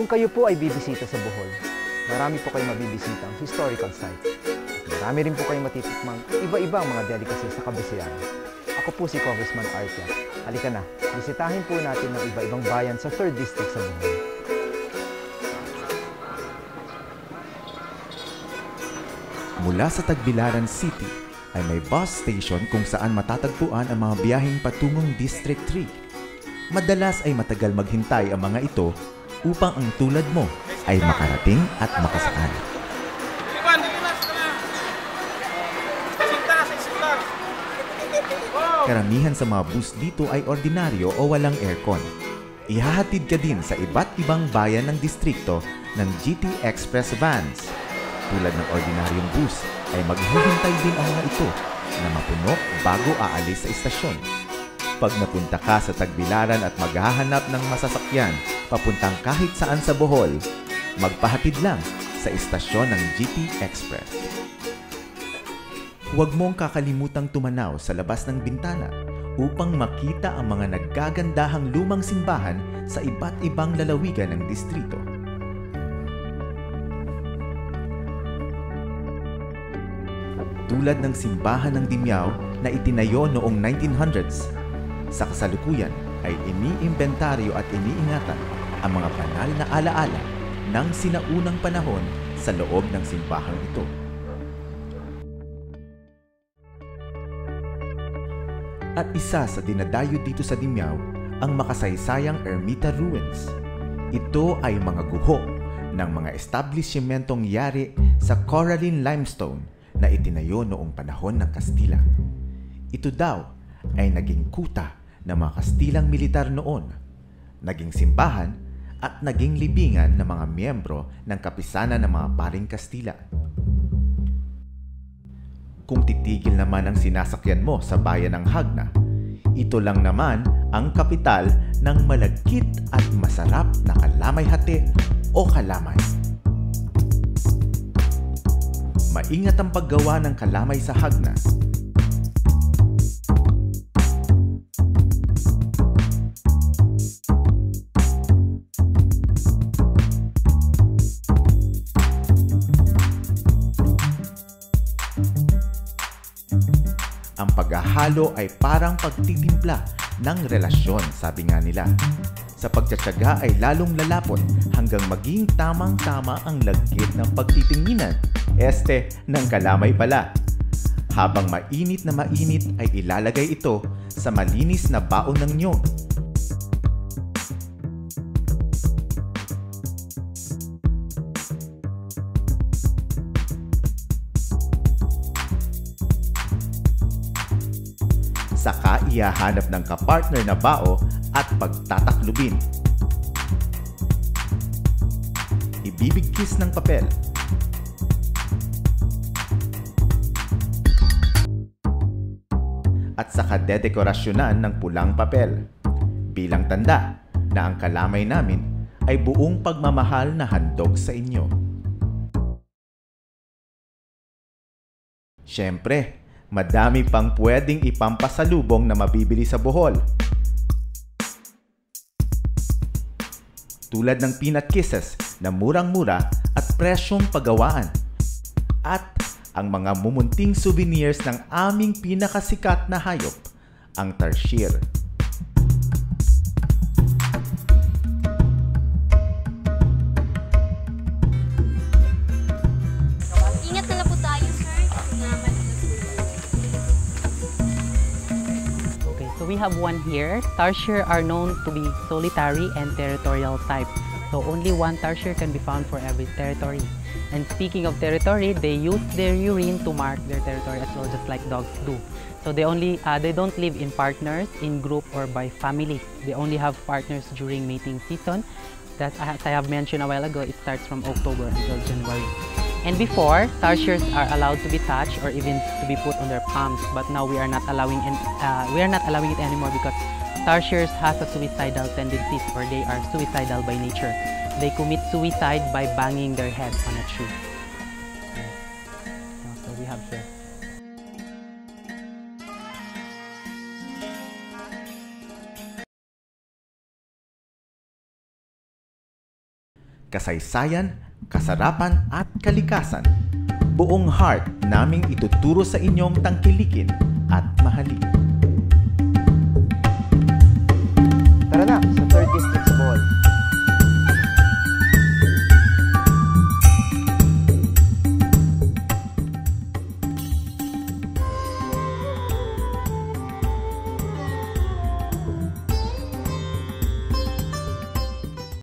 Kung kayo po ay bibisita sa Bohol, marami po kayong mabibisitang historical site. Marami rin po kayong matitikmang iba-ibang mga delicacy sa Kabisiyan. Ako po si Congressman Artia. Halika na, bisitahin po natin ng iba-ibang bayan sa 3rd District sa Bohol. Mula sa Tagbilaran City ay may bus station kung saan matatagpuan ang mga biyaheng patungong District 3. Madalas ay matagal maghintay ang mga ito upang ang tulad mo ay makarating at makasakay. Karamihan sa mga bus dito ay ordinaryo o walang aircon. Ihahatid ka din sa iba't ibang bayan ng distrikto ng GT Express Vans. Tulad ng ordinaryong bus ay maghihintay din ang mga ito na mapuno bago aalis sa istasyon. Pag napunta ka sa Tagbilaran at maghahanap ng masasakyan papuntang kahit saan sa Bohol, magpahatid lang sa istasyon ng GT Express. Huwag mong kakalimutang tumanaw sa labas ng bintana upang makita ang mga naggagandahang lumang simbahan sa iba't ibang lalawigan ng distrito. Tulad ng simbahan ng Dimyao na itinayo noong 1900s, sa kasalukuyan ay iniimbentaryo at iniingatan ang mga banal na alaala ng sinaunang panahon sa loob ng simbahang ito. At isa sa dinadayo dito sa Dimyao ang makasaysayang Ermita Ruins. Ito ay mga guho ng mga establishmentong yari sa Coralline Limestone na itinayo noong panahon ng Kastila. Ito daw ay naging kuta ng mga Kastilang militar noon, naging simbahan at naging libingan ng mga miyembro ng kapisanan ng mga paring Kastila. Kung titigil naman ang sinasakyan mo sa bayan ng Hagna, ito lang naman ang kapital ng malagkit at masarap na kalamay-hati o kalamay. Maingat ang paggawa ng kalamay sa Hagna. Ang paghahalo ay parang pagtitimpla ng relasyon, sabi nga nila. Sa pagtsatsaga ay lalong lalapot hanggang maging tamang-tama ang lagkit ng pagtitinginan, ng kalamay pala. Habang mainit na mainit ay ilalagay ito sa malinis na baon ng niyog. Saka ihahanap ng kapartner na bao at pagtataklubin. Ibibigkis ng papel. At saka dedekorasyonan ng pulang papel. Bilang tanda na ang kalamay namin ay buong pagmamahal na handog sa inyo. Siyempre, madami pang pwedeng ipampasalubong na mabibili sa Bohol. Tulad ng peanut kisses na murang-mura at presyong paggawaan. At ang mga mumunting souvenirs ng aming pinakasikat na hayop, ang tarsier. Ingat na lang po tayo, sir. Okay, so we have one here. Tarsier are known to be solitary and territorial type. So only one tarsier can be found for every territory. And speaking of territory, they use their urine to mark their territory as well, just like dogs do. So they don't live in partners, in group, or by family. They only have partners during mating season. That, as I have mentioned a while ago, it starts from October until January. And before, tarsiers are allowed to be touched or even to be put on their palms. But now we are not allowing it anymore because tarsiers has a suicidal tendencies, or they are suicidal by nature. They commit suicide by banging their head on a tree. So we have here. kasaysayan, kasarapan at kalikasan. Buong heart naming ituturo sa inyong tangkilikin at mahalin. Tara na sa 3rd District sa Bohol.